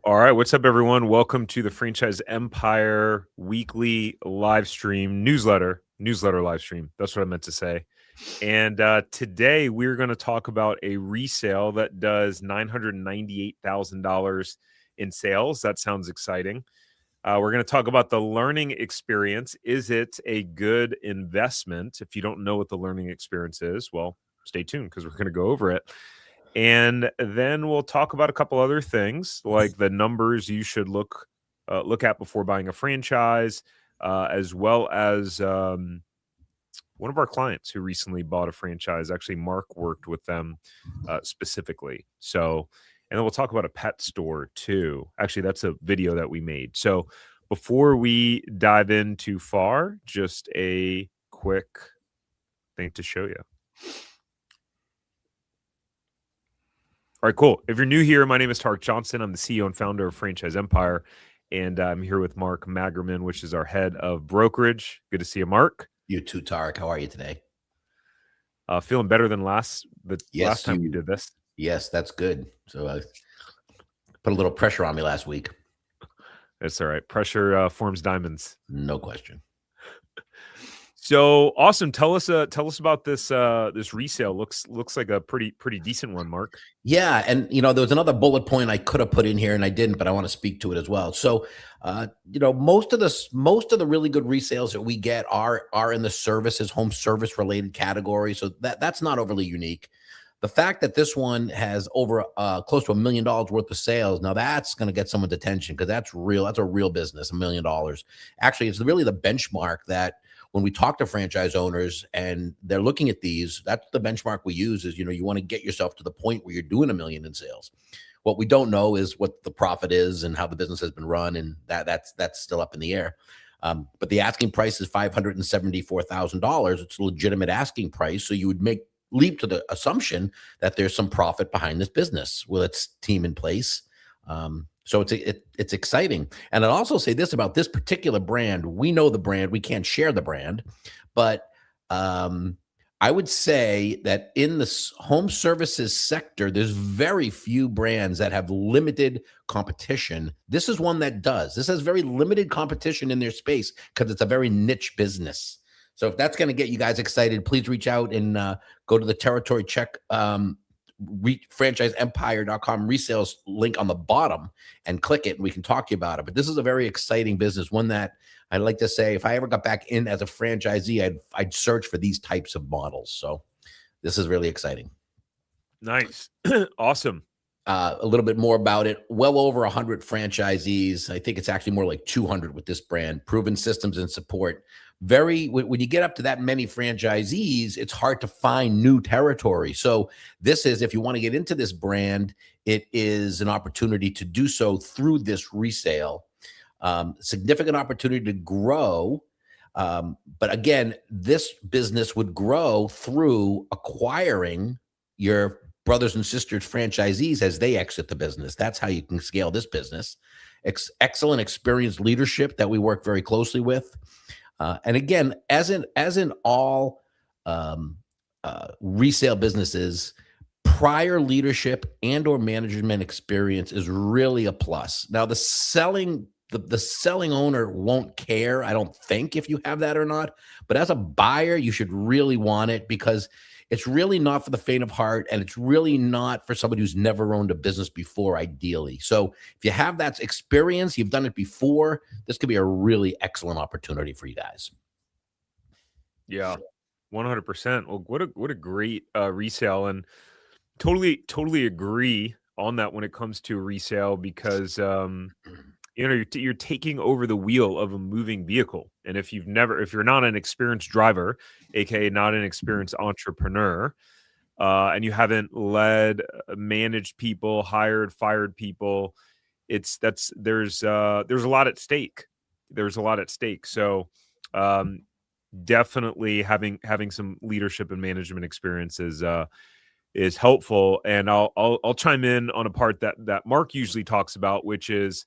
All right, what's up, everyone? Welcome to the Franchise Empire weekly live stream newsletter live stream. That's what I meant to say. And today we're going to talk about a resale that does $998,000 in sales. That sounds exciting. We're going to talk about the learning experience. Is it a good investment? If you don't know what the learning experience is, well, stay tuned because we're going to go over it. And then we'll talk about a couple other things like the numbers you should look at before buying a franchise, as well as one of our clients who recently bought a franchise. Actually, Mark worked with them specifically. So, and then we'll talk about a pet store too. Actually, that's a video that we made. So before we dive in too far, just a quick thing to show you. All right, cool. If you're new here, my name is Tarek Johnson. I'm the CEO and founder of Franchise Empire, and I'm here with Mark Magerman, which is our head of brokerage. Good to see you, Mark. You too, Tarek. How are you today? Feeling better than last time we did this. Yes, that's good. So put a little pressure on me last week. That's all right. Pressure forms diamonds. No question. So awesome. Tell us about this this resale. Looks like a pretty decent one, Mark. Yeah, and there was another bullet point I could have put in here and I didn't, but I want to speak to it as well. So most of the really good resales that we get are in the services, home service related category. So that's not overly unique. The fact that this one has over close to $1 million worth of sales, now that's going to get someone's attention because that's real. That's a real business, $1 million. Actually, it's really the benchmark that when we talk to franchise owners and they're looking at these, that's the benchmark we use is, you want to get yourself to the point where you're doing $1 million in sales. What we don't know is what the profit is and how the business has been run. And that's still up in the air. But the asking price is $574,000. It's a legitimate asking price. So you would leap to the assumption that there's some profit behind this business with its team in place. So it's exciting. And I'll also say this about this particular brand. We know the brand. We can't share the brand. But I would say that in the home services sector, there's very few brands that have limited competition. This is one that does. This has very limited competition in their space because it's a very niche business. So if that's going to get you guys excited, please reach out and go to the territory check franchiseempire.com resales link on the bottom and click it and we can talk to you about it. But this is a very exciting business, one that I'd like to say if I ever got back in as a franchisee, I'd search for these types of models. So this is really exciting. Nice. Awesome. A little bit more about it. Well over 100 franchisees. I think it's actually more like 200 with this brand. Proven systems and support. When you get up to that many franchisees, it's hard to find new territory. So this is, if you want to get into this brand, it is an opportunity to do so through this resale. Significant opportunity to grow. But again, this business would grow through acquiring your brothers and sisters franchisees as they exit the business. That's how you can scale this business. Excellent experienced leadership that we work very closely with. And again, as in all resale businesses, prior leadership and or management experience is really a plus. Now, the selling owner won't care, I don't think, if you have that or not. But as a buyer, you should really want it because it's really not for the faint of heart, and it's really not for somebody who's never owned a business before, ideally. So if you have that experience, you've done it before, this could be a really excellent opportunity for you guys. Yeah, 100%. Well, what a great resale, and totally agree on that when it comes to resale because you're taking over the wheel of a moving vehicle. And if you're not an experienced driver, aka not an experienced entrepreneur, and you haven't led, managed people, hired, fired people, there's a lot at stake. So definitely having some leadership and management experience is helpful. And I'll chime in on a part that Mark usually talks about, which is,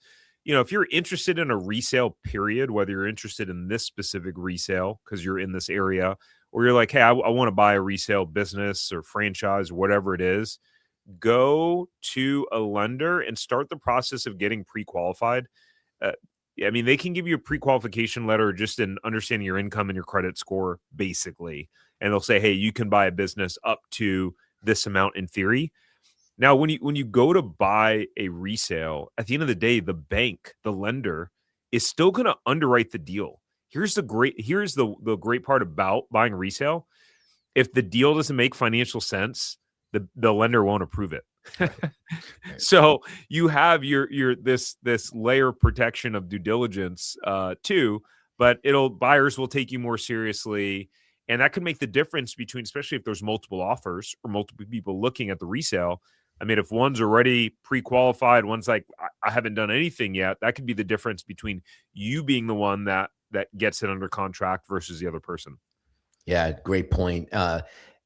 if you're interested in a resale period, whether you're interested in this specific resale because you're in this area, or you're like, hey, I want to buy a resale business or franchise or whatever it is, go to a lender and start the process of getting pre-qualified. Uh, I mean, they can give you a pre-qualification letter just in understanding your income and your credit score, basically. And they'll say, hey, you can buy a business up to this amount in theory. Now, when you go to buy a resale, at the end of the day, the bank, the lender, is still going to underwrite the deal. Here's the great part about buying resale. If the deal doesn't make financial sense, the lender won't approve it. Right. Right. So you have your this layer of protection of due diligence too, but buyers will take you more seriously. And that could make the difference between, especially if there's multiple offers or multiple people looking at the resale. I mean, if one's already pre-qualified, one's like, I haven't done anything yet, that could be the difference between you being the one that gets it under contract versus the other person. Yeah, great point.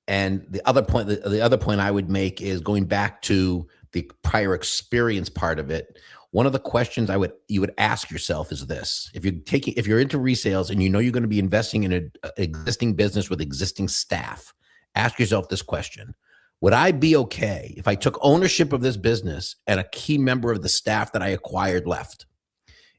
And the other point I would make is going back to the prior experience part of it. One of the questions you would ask yourself is this: if you're into resales and you know you're going to be investing in an existing business with existing staff, ask yourself this question: would I be okay if I took ownership of this business and a key member of the staff that I acquired left?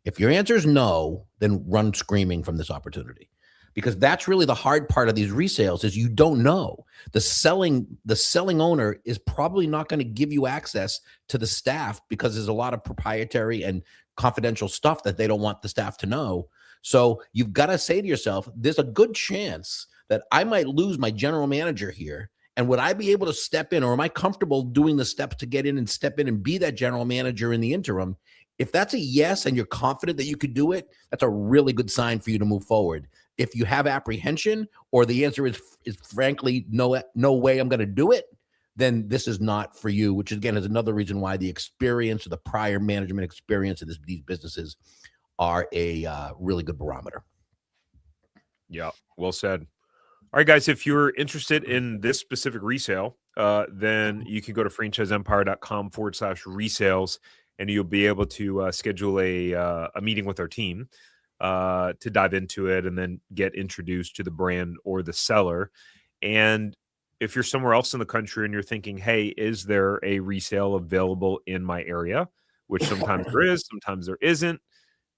If your answer is no, then run screaming from this opportunity, because that's really the hard part of these resales is you don't know. The selling owner is probably not going to give you access to the staff because there's a lot of proprietary and confidential stuff that they don't want the staff to know. So you've got to say to yourself, there's a good chance that I might lose my general manager here. And would I be able to step in, or am I comfortable doing the steps to get in and step in and be that general manager in the interim? If that's a yes and you're confident that you could do it, that's a really good sign for you to move forward. If you have apprehension, or the answer is frankly no way I'm going to do it, then this is not for you, which again is another reason why the experience or the prior management experience of these businesses are a really good barometer. Yeah, well said. All right, guys, if you're interested in this specific resale, then you can go to franchiseempire.com/resales, and you'll be able to schedule a meeting with our team to dive into it and then get introduced to the brand or the seller. And if you're somewhere else in the country and you're thinking, hey, is there a resale available in my area, which sometimes there is, sometimes there isn't,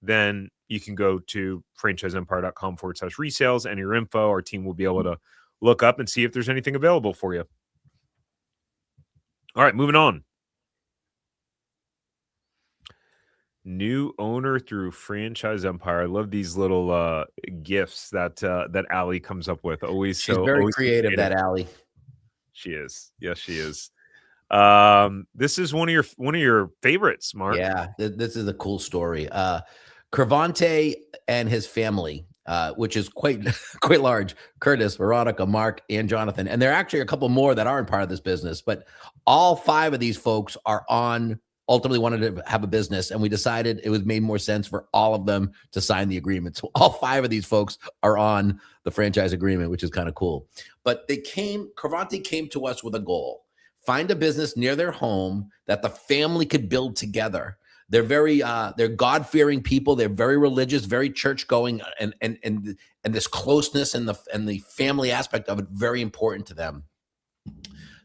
then you can go to franchiseempire.com/resales, and your info, our team will be able to look up and see if there's anything available for you. All right, moving on. New owner through Franchise Empire. I love these little gifts that Allie comes up with. She's very creative, that Allie. She is. Yes, she is. This is one of your favorites, Mark. Yeah, this is a cool story. Cravante and his family, which is quite large. Curtis, Veronica, Mark, and Jonathan. And there are actually a couple more that aren't part of this business, but all 5 of these folks ultimately wanted to have a business, and we decided it made more sense for all of them to sign the agreement. So all 5 of these folks are on the franchise agreement, which is kind of cool. But Cravante came to us with a goal: find a business near their home that the family could build together. They're they're God-fearing people. They're very religious, very church-going, and this closeness and the family aspect of it very important to them.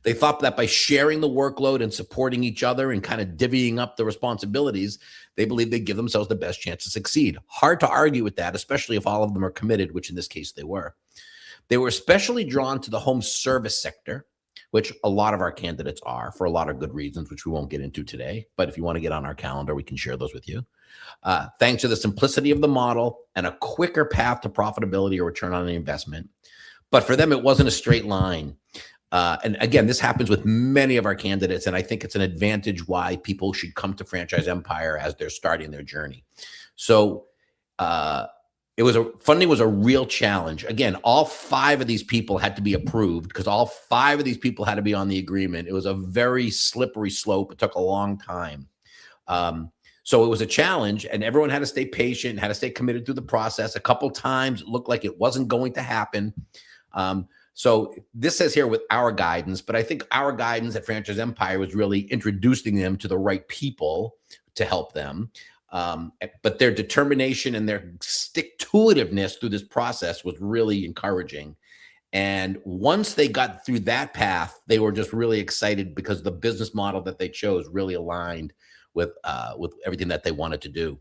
They thought that by sharing the workload and supporting each other and kind of divvying up the responsibilities, they believe they give themselves the best chance to succeed. Hard to argue with that, especially if all of them are committed, which in this case they were. They were especially drawn to the home service sector, which a lot of our candidates are, for a lot of good reasons, which we won't get into today. But if you want to get on our calendar, we can share those with you. Thanks to the simplicity of the model and a quicker path to profitability or return on the investment. But for them, it wasn't a straight line. And again, this happens with many of our candidates, and I think it's an advantage why people should come to Franchise Empire as they're starting their journey. So funding was a real challenge. Again, all 5 of these people had to be approved because all 5 of these people had to be on the agreement. It was a very slippery slope. It took a long time. So it was a challenge, and everyone had to stay patient, had to stay committed through the process. A couple times it looked like it wasn't going to happen. So this says here with our guidance, but I think our guidance at Franchise Empire was really introducing them to the right people to help them. But their determination and their stick-to-itiveness through this process was really encouraging. And once they got through that path, they were just really excited because the business model that they chose really aligned with everything that they wanted to do.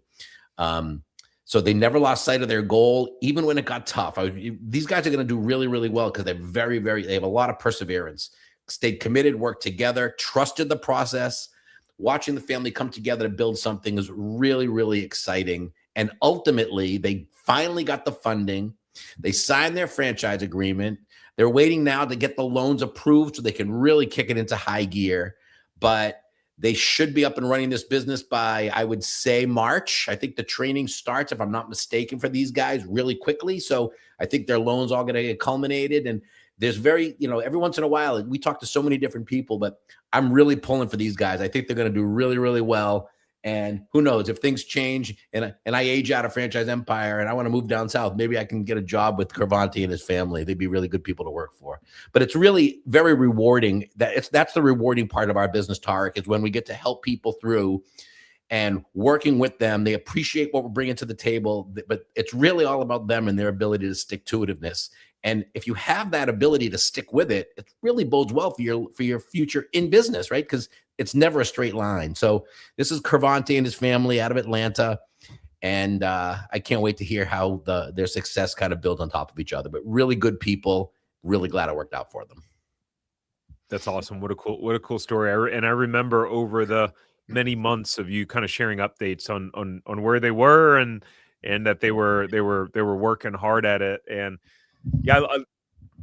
Um, so they never lost sight of their goal, even when it got tough. These guys are going to do really, really well because they're they have a lot of perseverance, stayed committed, worked together, trusted the process. Watching the family come together to build something is really, really exciting. And ultimately, they finally got the funding. They signed their franchise agreement. They're waiting now to get the loans approved so they can really kick it into high gear. But they should be up and running this business by, I would say, March. I think the training starts, if I'm not mistaken, for these guys really quickly. So I think their loans all going to get culminated. And there's every once in a while, we talk to so many different people, but I'm really pulling for these guys. I think they're going to do really, really well. And who knows, if things change and I age out of Franchise Empire and I want to move down south, maybe I can get a job with Cervanti and his family. They'd be really good people to work for. But it's really very rewarding. That's the rewarding part of our business, Tarek, is when we get to help people through and working with them. They appreciate what we're bringing to the table, but it's really all about them and their ability to stick to itiveness. And if you have that ability to stick with it, it really bodes well for your future in business, right? Because it's never a straight line. So this is Cervanti and his family out of Atlanta. And I can't wait to hear how their success kind of builds on top of each other. But really good people. Really glad it worked out for them. That's awesome. What a cool story. I remember over the many months of you kind of sharing updates on where they were and that they were working hard at it. And yeah,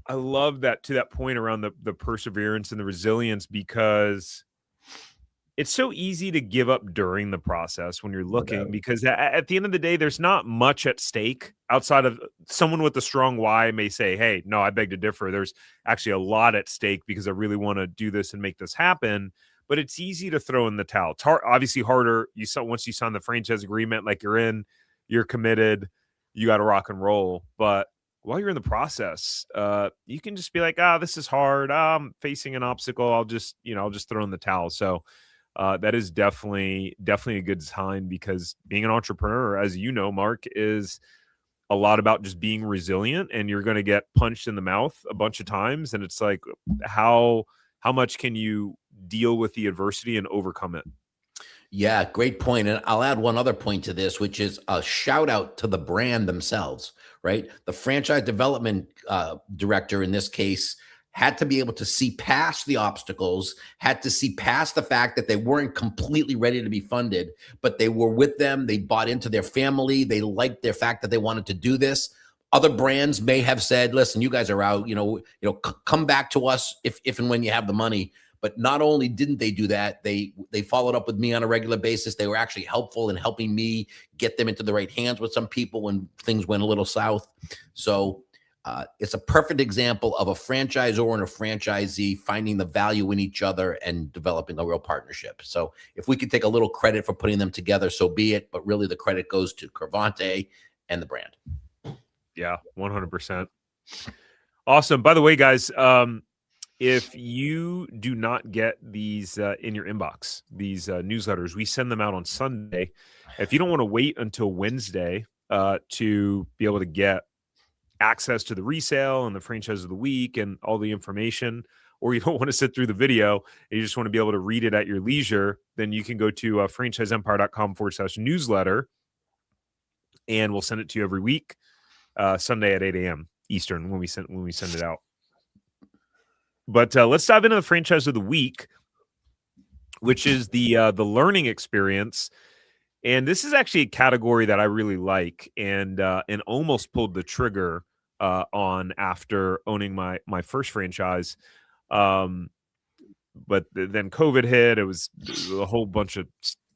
I love that, to that point around the perseverance and the resilience, because it's so easy to give up during the process when you're looking, because at the end of the day, there's not much at stake outside of someone with a strong why may say, hey, no, I beg to differ. There's actually a lot at stake because I really want to do this and make this happen. But it's easy to throw in the towel. It's obviously harder. Once you sign the franchise agreement, like you're committed, you got to rock and roll. But while you're in the process, you can just be like, this is hard. I'm facing an obstacle. I'll just throw in the towel. So that is definitely a good sign, because being an entrepreneur, as you know, Mark, is a lot about just being resilient, and you're going to get punched in the mouth a bunch of times. And it's like, how much can you deal with the adversity and overcome it? Yeah, great point. And I'll add one other point to this, which is a shout out to the brand themselves, right? The franchise development director in this case had to be able to see past the obstacles, had to see past the fact that they weren't completely ready to be funded, but they were with them. They bought into their family. They liked their fact that they wanted to do this. Other brands may have said, listen, you guys are out, come back to us if and when you have the money. But not only didn't they do that, they followed up with me on a regular basis. They were actually helpful in helping me get them into the right hands with some people when things went a little south. So it's a perfect example of a franchisor and a franchisee finding the value in each other and developing a real partnership. So if we could take a little credit for putting them together, so be it. But really, the credit goes to Cervanti and the brand. Yeah, 100%. Awesome. By the way, guys, if you do not get these in your inbox, these newsletters, we send them out on Sunday. If you don't want to wait until Wednesday to be able to get access to the resale and the franchise of the week and all the information, or you don't want to sit through the video and you just want to be able to read it at your leisure, then you can go to franchiseempire.com/newsletter, and we'll send it to you every week, Sunday at 8 a.m. Eastern when we send it out. But let's dive into the franchise of the week, which is the learning experience. And this is actually a category that I really like, and almost pulled the trigger on after owning my first franchise. But then COVID hit. It was a whole bunch of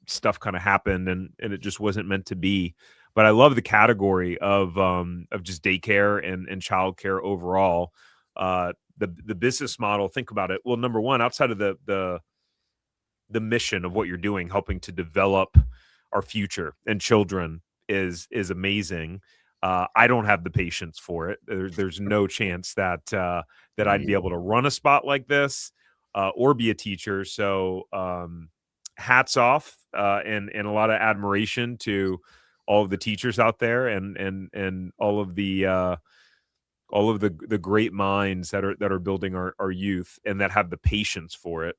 stuff kind of happened, and it just wasn't meant to be. But I love the category of just daycare and childcare overall. The business model, think about it. Well, number one, outside of the mission of what you're doing, helping to develop our future and children is amazing. I don't have the patience for it. There's no chance that I'd be able to run a spot like this or be a teacher. So hats off and a lot of admiration to all of the teachers out there and all of the all of the great minds that are building our youth and that have the patience for it.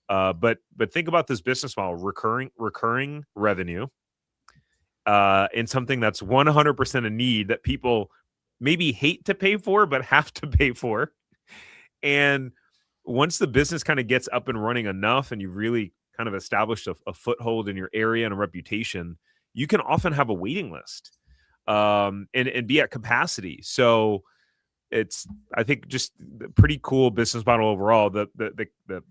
But think about this business model: recurring revenue, in something that's 100% a need that people maybe hate to pay for, but have to pay for. And once the business kind of gets up and running enough, and you've really kind of established a foothold in your area and a reputation, you can often have a waiting list, and be at capacity. So it's, I think, just a pretty cool business model overall. The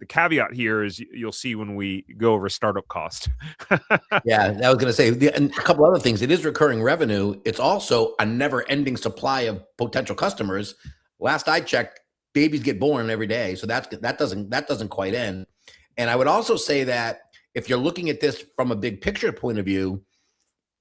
caveat here is you'll see when we go over startup cost. Yeah, I was going to say, and a couple other things. It is recurring revenue. It's also a never-ending supply of potential customers. Last I checked, babies get born every day, so that doesn't quite end. And I would also say that if you're looking at this from a big picture point of view,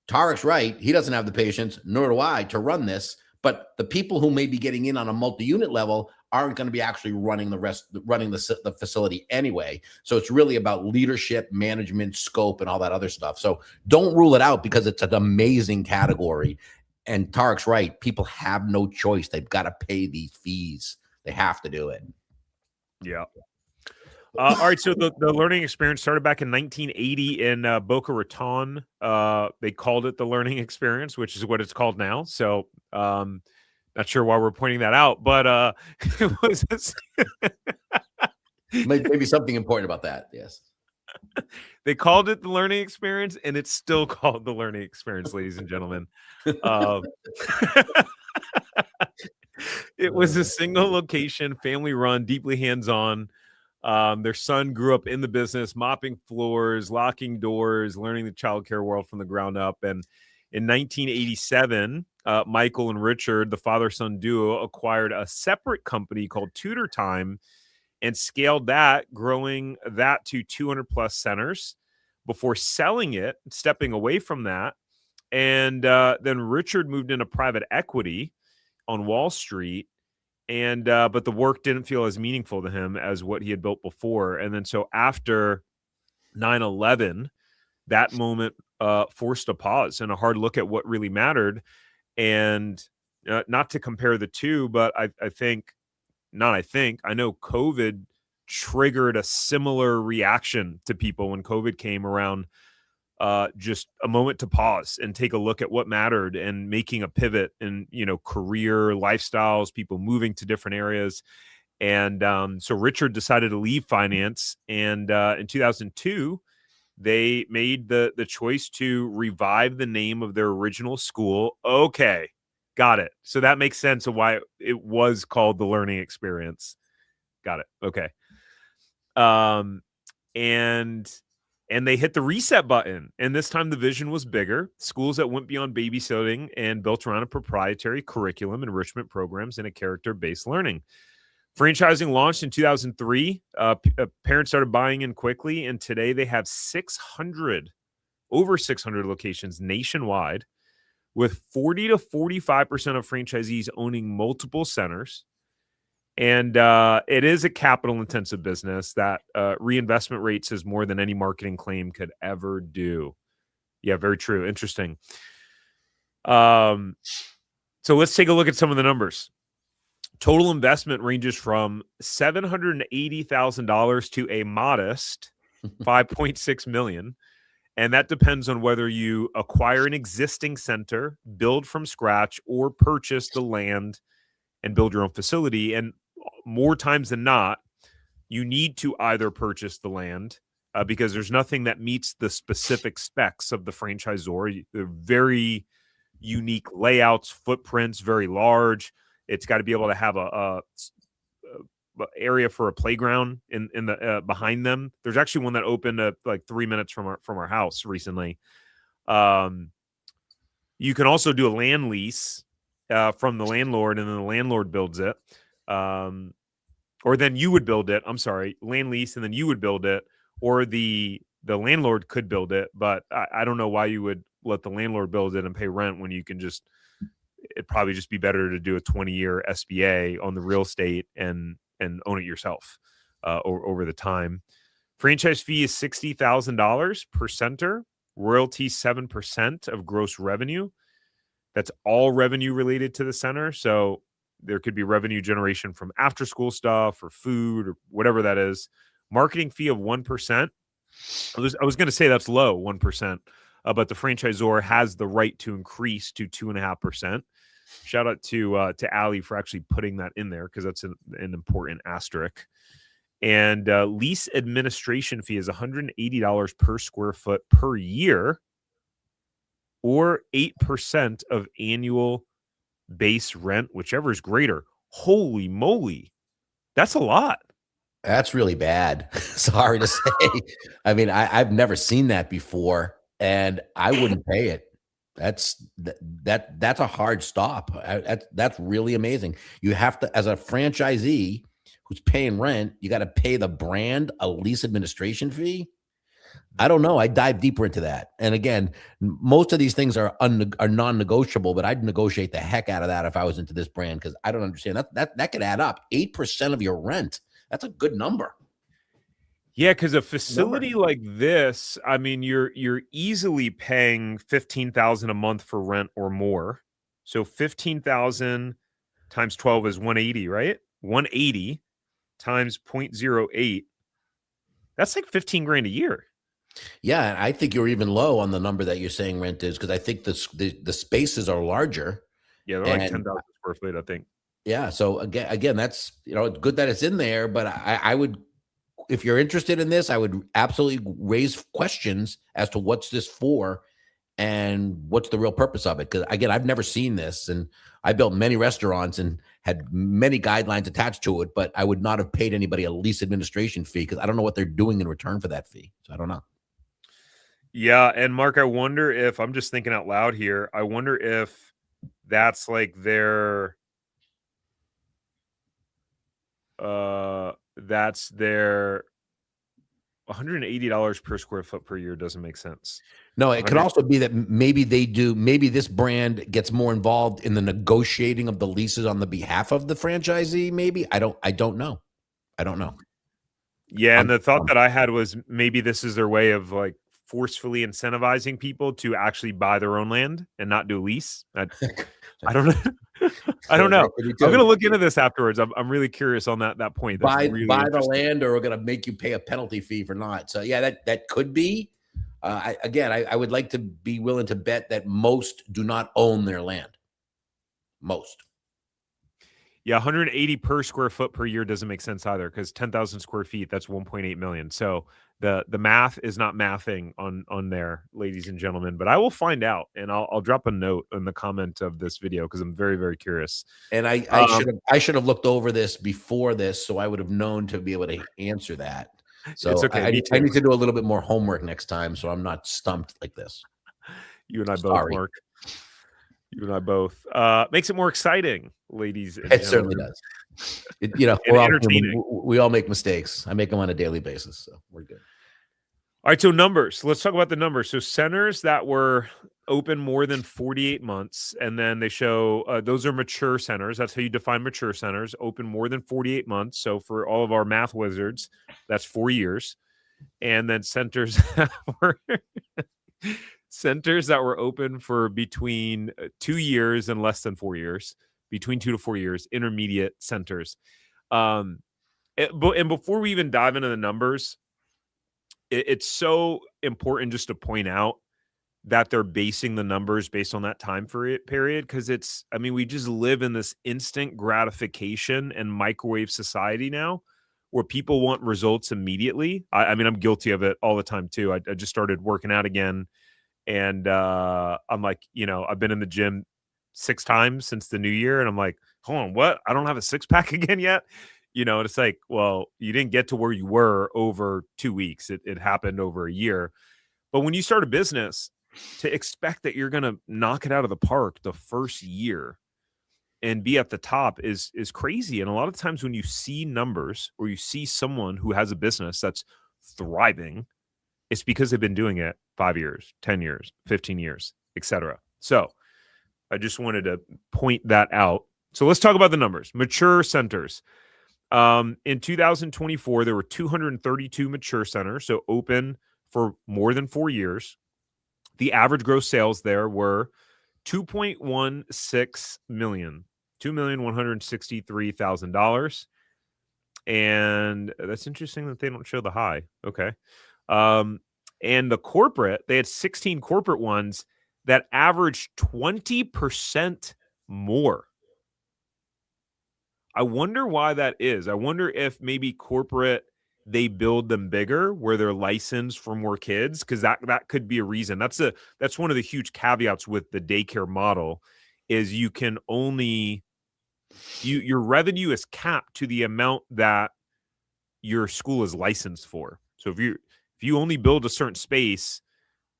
Tarek's right. He doesn't have the patience, nor do I, to run this. But the people who may be getting in on a multi-unit level aren't going to be actually running the facility anyway. So it's really about leadership, management, scope, and all that other stuff. So don't rule it out, because it's an amazing category. And Tarek's right. People have no choice. They've got to pay these fees. They have to do it. Yeah. All right. So the learning experience started back in 1980 in Boca Raton. They called it the learning experience, which is what it's called now. So not sure why we're pointing that out, but it was Maybe something important about that. Yes. They called it the learning experience, and it's still called the learning experience, ladies and gentlemen. Um, it was a single location, family run, deeply hands-on. Their son grew up in the business, mopping floors, locking doors, learning the childcare world from the ground up. And in 1987, Michael and Richard, the father-son duo, acquired a separate company called Tutor Time and scaled that, growing that to 200 plus centers before selling it, stepping away from that. And then Richard moved into private equity on Wall Street. And but the work didn't feel as meaningful to him as what he had built before. And then so after 9/11, that moment forced a pause and a hard look at what really mattered. And not to compare the two, but I know COVID triggered a similar reaction to people when COVID came around. Just a moment to pause and take a look at what mattered, and making a pivot in, career, lifestyles, people moving to different areas. And so Richard decided to leave finance. And in 2002, they made the choice to revive the name of their original school. Okay, got it. So that makes sense of why it was called the learning experience. Got it. Okay. And they hit the reset button. And this time the vision was bigger. Schools that went beyond babysitting and built around a proprietary curriculum, enrichment programs, and a character-based learning. Franchising launched in 2003. Parents started buying in quickly, and today they have over 600 locations nationwide, with 40 to 45% of franchisees owning multiple centers. And it is a capital-intensive business that reinvestment rates is more than any marketing claim could ever do. Yeah, very true. Interesting. So let's take a look at some of the numbers. Total investment ranges from $780,000 to a modest $5.6 million. And that depends on whether you acquire an existing center, build from scratch, or purchase the land and build your own facility. And more times than not, you need to either purchase the land because there's nothing that meets the specific specs of the franchisor. They're very unique layouts, footprints, very large. It's got to be able to have a area for a playground in the behind them. There's actually one that opened like 3 minutes from our house recently. You can also do a land lease from the landlord, and then the landlord builds it. Or then you would build it. I'm sorry, land lease, and then you would build it, or the landlord could build it. But I don't know why you would let the landlord build it and pay rent when you can it'd probably just be better to do a 20-year SBA on the real estate and own it yourself over the time. Franchise fee is $60,000 per center. Royalty 7% of gross revenue. That's all revenue related to the center. So There could be revenue generation from after school stuff or food or whatever that is. Marketing fee of 1%. I was going to say that's low, 1%, but the franchisor has the right to increase to 2.5%. Shout out to Ali for actually putting that in there, because that's an important asterisk. And lease administration fee is $180 per square foot per year, or 8% of annual base rent, whichever is greater. Holy moly, that's a lot. That's really bad. Sorry to say. I mean, I've never seen that before, and I wouldn't pay it. That's a hard stop. That's really amazing. You have to, as a franchisee who's paying rent, you got to pay the brand a lease administration fee. I don't know. I dive deeper into that. And again, most of these things are non-negotiable, but I'd negotiate the heck out of that if I was into this brand, because I don't understand that could add up. 8% of your rent. That's a good number. Yeah, because a facility like this, I mean, you're easily paying $15,000 a month for rent or more. So 15,000 times 12 is 180, right? 180 times 0.08. That's like 15 grand a year. Yeah, I think you're even low on the number that you're saying rent is, because I think the spaces are larger. Yeah, they're like 10,000 square feet, I think. Yeah, so again, that's, it's good that it's in there, but I would, if you're interested in this, I would absolutely raise questions as to what's this for and what's the real purpose of it. Because again, I've never seen this, and I built many restaurants and had many guidelines attached to it, but I would not have paid anybody a lease administration fee, because I don't know what they're doing in return for that fee. So I don't know. Yeah, and Mark, I wonder if, I'm just thinking out loud here, I wonder if that's like their that's their $180 per square foot per year doesn't make sense. No, it could also be that maybe this brand gets more involved in the negotiating of the leases on the behalf of the franchisee. Maybe I don't know. Yeah, and the thought that I had was maybe this is their way of like forcefully incentivizing people to actually buy their own land and not do a lease. I don't know. I don't know. I'm going to look into this afterwards. I'm really curious on that point. That's buy the land, or we're going to make you pay a penalty fee for not. So yeah, that could be. I would like to be willing to bet that most do not own their land. Most. Yeah, 180 per square foot per year doesn't make sense either, because 10,000 square feet, that's 1.8 million. So the math is not mathing on there, ladies and gentlemen. But I will find out, and I'll drop a note in the comment of this video, because I'm very, very curious. And I should have looked over this before this, so I would have known to be able to answer that. So it's okay. I need to do a little bit more homework next time, so I'm not stumped like this. You and I both, Mark. You and I both. Makes it more exciting, ladies and gentlemen. It certainly does. We all make mistakes. I make them on a daily basis, so we're good. All right, so numbers. Let's talk about the numbers. So centers that were open more than 48 months, and then they show those are mature centers. That's how you define mature centers, open more than 48 months. So for all of our math wizards, that's 4 years. And then centers that were open for between 2 years and less than 4 years, between 2 to 4 years, intermediate centers. And before we even dive into the numbers, it's so important just to point out that they're basing the numbers based on that time period, because we just live in this instant gratification and microwave society now, where people want results immediately. I'm guilty of it all the time too. I just started working out again, and I'm like, I've been in the gym 6 times since the new year, and I'm like, hold on, what? I don't have a 6-pack again yet. And it's like, well, you didn't get to where you were over 2 weeks. It happened over a year. But when you start a business, to expect that you're going to knock it out of the park the first year and be at the top is crazy. And a lot of times when you see numbers, or you see someone who has a business that's thriving, it's because they've been doing it 5 years, 10 years, 15 years, etc. So I just wanted to point that out. So let's talk about the numbers. Mature centers. In 2024, there were 232 mature centers, so open for more than 4 years. The average gross sales there were 2.16 million. $2,163,000. And that's interesting that they don't show the high. Okay. Um, and the corporate, they had 16 corporate ones that averaged 20% more. I wonder why that is. I wonder if maybe corporate, they build them bigger where they're licensed for more kids, because that could be a reason. That's one of the huge caveats with the daycare model is you can only your revenue is capped to the amount that your school is licensed for. So if you only build a certain space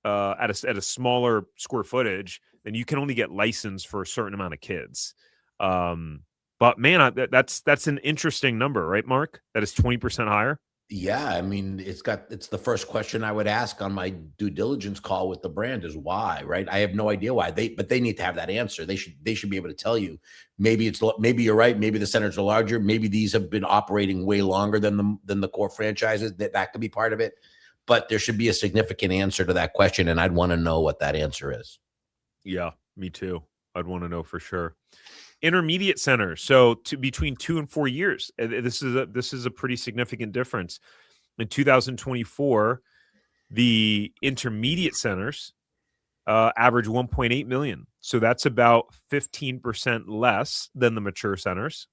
at a smaller square footage, then you can only get licensed for a certain amount of kids. But man, that's an interesting number, right, Mark? That is 20% higher. Yeah, I mean, it's the first question I would ask on my due diligence call with the brand is why, right? I have no idea why but they need to have that answer. They should be able to tell you. Maybe you're right. Maybe the centers are larger. Maybe these have been operating way longer than the core franchises. That could be part of it. But there should be a significant answer to that question, and I'd want to know what that answer is. Yeah, me too. I'd want to know for sure. Intermediate centers, so between 2 and 4 years. This is a pretty significant difference. In 2024, the intermediate centers average 1.8 million. So that's about 15% less than the mature centers.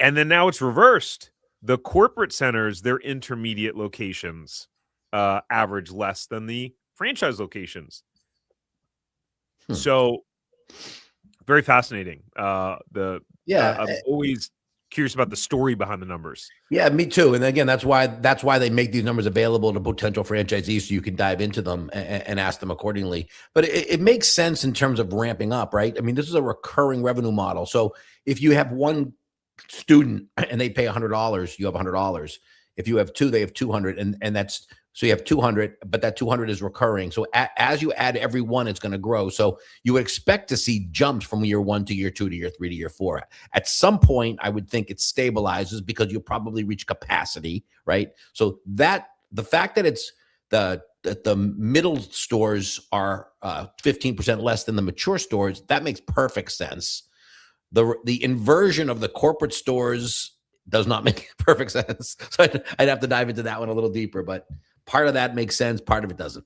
And then now it's reversed. The corporate centers, their intermediate locations average less than the franchise locations. So very fascinating. I'm always curious about the story behind the numbers. Yeah, me too. And again, that's why they make these numbers available to potential franchisees so you can dive into them and ask them accordingly. But it makes sense in terms of ramping up, right? I mean, this is a recurring revenue model. So if you have one student and they pay $100, you have $100. If you have two, they have 200, and that's so you have 200, but that 200 is recurring. So as you add every one, it's going to grow. So you would expect to see jumps from year 1 to year 2 to year 3 to year 4. At some point, I would think it stabilizes because you'll probably reach capacity, right? So that the fact that it's that the middle stores are 15% less than the mature stores, that makes perfect sense. The inversion of the corporate stores does not make perfect sense. So I'd have to dive into that one a little deeper, but part of that makes sense. Part of it doesn't.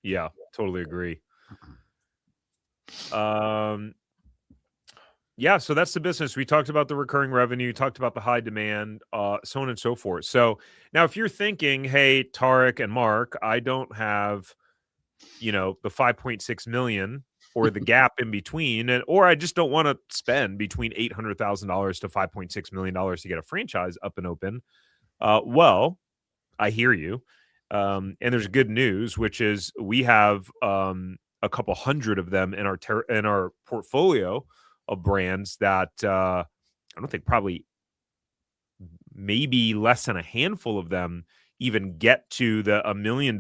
Yeah, totally agree. Yeah, so that's the business. We talked about the recurring revenue, talked about the high demand, so on and so forth. So now if you're thinking, hey, Tarek and Mark, I don't have, the 5.6 million or the gap in between, or I just don't want to spend between $800,000 to $5.6 million to get a franchise up and open. Well, I hear you. And there's good news, which is we have a couple hundred of them in our portfolio of brands that I don't think probably maybe less than a handful of them even get to the $1 million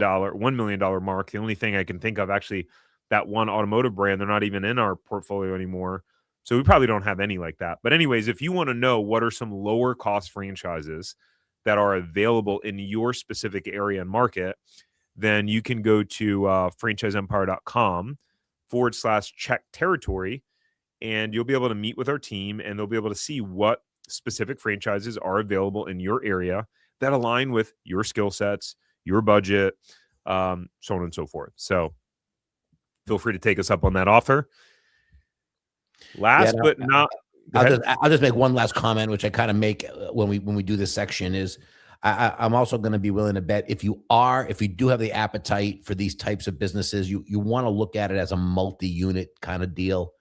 mark. The only thing I can think of actually, that one automotive brand, they're not even in our portfolio anymore. So we probably don't have any like that. But anyways, if you want to know what are some lower cost franchises that are available in your specific area and market, then you can go to franchiseempire.com/check territory, and you'll be able to meet with our team, and they'll be able to see what specific franchises are available in your area that align with your skill sets, your budget, so on and so forth. So feel free to take us up on that offer. I'll just make one last comment, which I kind of make when we do this section is I'm also going to be willing to bet if you do have the appetite for these types of businesses, you want to look at it as a multi-unit kind of deal.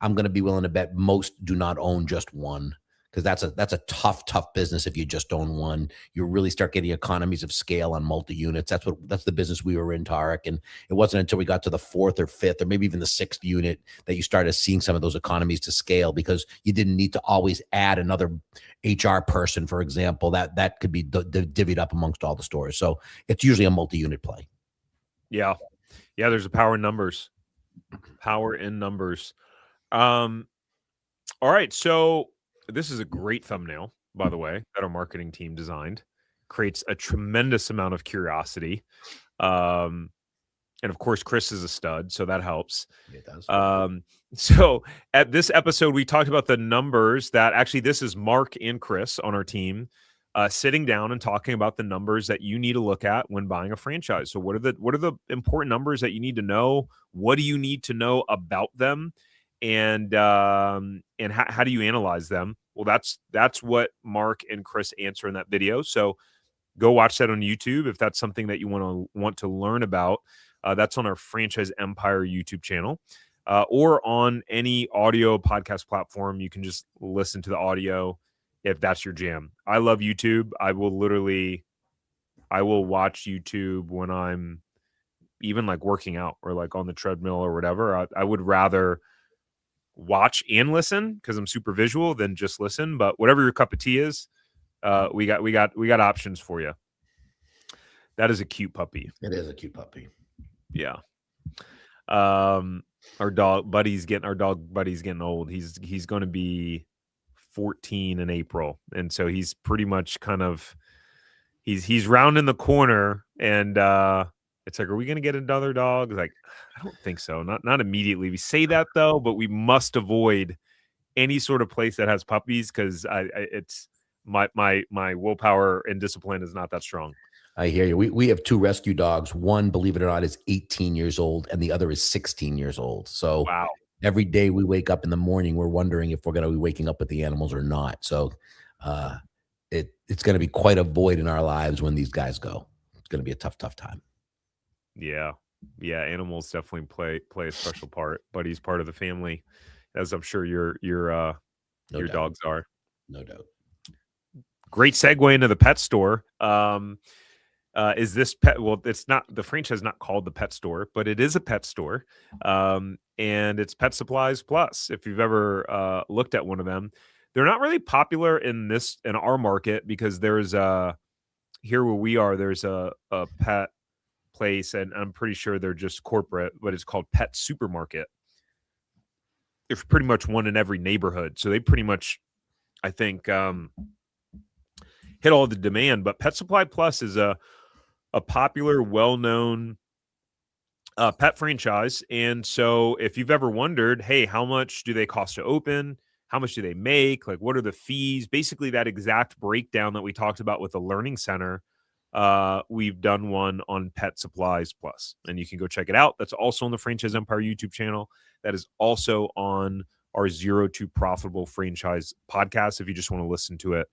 I'm going to be willing to bet most do not own just one, because that's a tough business. If you just own one, you really start getting economies of scale on multi-units. That's the business we were in, Tarek. And it wasn't until we got to the 4th or 5th or maybe even the 6th unit that you started seeing some of those economies to scale, because you didn't need to always add another HR person, for example. That could be divvied up amongst all the stores. So it's usually a multi-unit play. Yeah. There's a power in numbers. All right. So this is a great thumbnail, by the way, that our marketing team designed. Creates a tremendous amount of curiosity. And And of course, Chris is a stud, so that helps. It does. So at this episode, we talked about the numbers that actually this is Mark and Chris on our team sitting down and talking about the numbers that you need to look at when buying a franchise. So what are the important numbers that you need to know? What do you need to know about them? And how do you analyze them? Well, that's what Mark and Chris answer in that video. So go watch that on YouTube if that's something that you want to learn about. That's on our Franchise Empire YouTube channel, or on any audio podcast platform. You can just listen to the audio if that's your jam. I love YouTube. I will watch YouTube when I'm even like working out or like on the treadmill or whatever. I would rather watch and listen because I'm super visual than just listen. But whatever your cup of tea is, we got options for you. That is a cute puppy. It is a cute puppy. Yeah. Our dog buddy's getting old. He's going to be 14 in April, and so he's pretty much kind of he's rounding the corner, and it's like, are we going to get another dog? Like, I don't think so. Not immediately. We say that though, but we must avoid any sort of place that has puppies because it's my willpower and discipline is not that strong. I hear you. We have 2 rescue dogs. One, believe it or not, is 18 years old, and the other is 16 years old. So wow. Every day we wake up in the morning, we're wondering if we're going to be waking up with the animals or not. So it's going to be quite a void in our lives when these guys go. It's going to be a tough time. Yeah. Animals definitely play a special part, but he's part of the family, as I'm sure your dogs are. No doubt. Great segue into the pet store. Is this pet? Well, it's not, the franchise is not called the pet store, but it is a pet store. And it's Pet Supplies Plus. If you've ever looked at one of them, they're not really popular in our market because there's here where we are, there's a pet place, and I'm pretty sure they're just corporate, but it's called Pet Supermarket. There's pretty much one in every neighborhood. So they pretty much, I think, hit all the demand. But Pet Supply Plus is a popular, well-known pet franchise. And so if you've ever wondered, hey, how much do they cost to open? How much do they make? Like, what are the fees? Basically, that exact breakdown that we talked about with the Learning Center, we've done one on Pet Supplies Plus. And you can go check it out. That's also on the Franchise Empire YouTube channel. That is also on our Zero to Profitable Franchise podcast if you just want to listen to it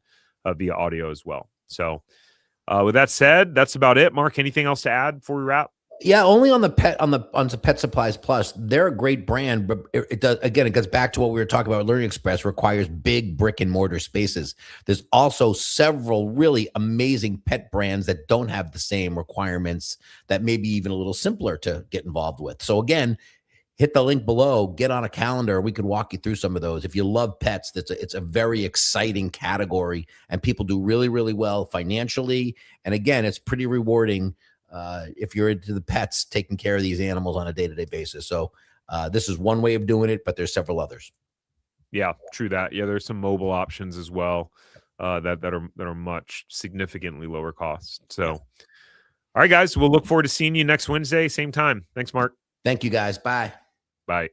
via audio as well. So with that said, that's about it. Mark, anything else to add before we wrap? Yeah, only on the Pet Supplies Plus. They're a great brand, but it does, again, it goes back to what we were talking about. Learning Express requires big brick and mortar spaces. There's also several really amazing pet brands that don't have the same requirements, that may be even a little simpler to get involved with. So again, hit the link below, get on a calendar. We could walk you through some of those. If you love pets, it's a very exciting category, and people do really, really well financially. And again, it's pretty rewarding if you're into the pets, taking care of these animals on a day-to-day basis. So this is one way of doing it, but there's several others. Yeah, true that. Yeah, there's some mobile options as well that are much significantly lower cost. So, all right, guys, we'll look forward to seeing you next Wednesday, same time. Thanks, Mark. Thank you, guys. Bye. Bye.